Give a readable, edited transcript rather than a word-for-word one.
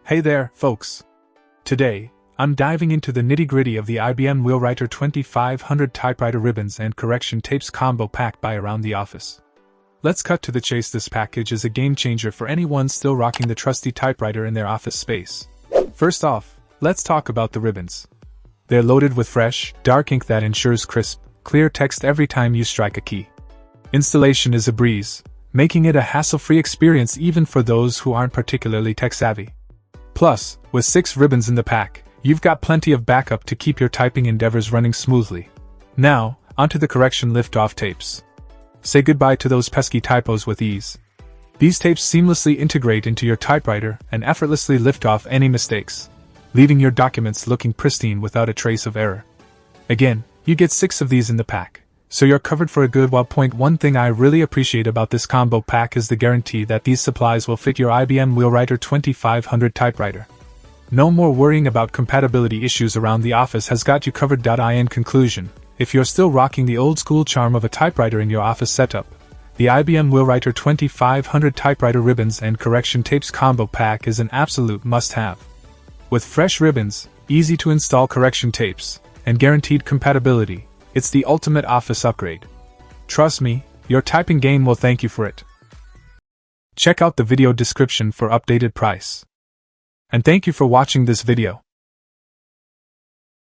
Hey there, folks. Today, I'm diving into the nitty-gritty of the IBM Wheelwriter 2500 typewriter ribbons and correction tapes combo pack by Around the Office. Let's cut to the chase. This package is a game-changer for anyone still rocking the trusty typewriter in their office space. First off, let's talk about the ribbons. They're loaded with fresh, dark ink that ensures crisp, clear text every time you strike a key. Installation is a breeze, making it a hassle-free experience even for those who aren't particularly tech-savvy. Plus, with 6 ribbons in the pack, you've got plenty of backup to keep your typing endeavors running smoothly. Now, onto the correction lift-off tapes. Say goodbye to those pesky typos with ease. These tapes seamlessly integrate into your typewriter and effortlessly lift off any mistakes, leaving your documents looking pristine without a trace of error. Again, you get 6 of these in the pack, so you're covered for a good while. One thing I really appreciate about this combo pack is the guarantee that these supplies will fit your IBM Wheelwriter 2500 typewriter. No more worrying about compatibility issues. Around the Office has got you covered. In conclusion, if you're still rocking the old-school charm of a typewriter in your office setup, the IBM Wheelwriter 2500 typewriter ribbons and correction tapes combo pack is an absolute must-have. With fresh ribbons, easy-to-install correction tapes, and guaranteed compatibility, it's the ultimate office upgrade. Trust me, your typing game will thank you for it. Check out the video description for updated price. And thank you for watching this video.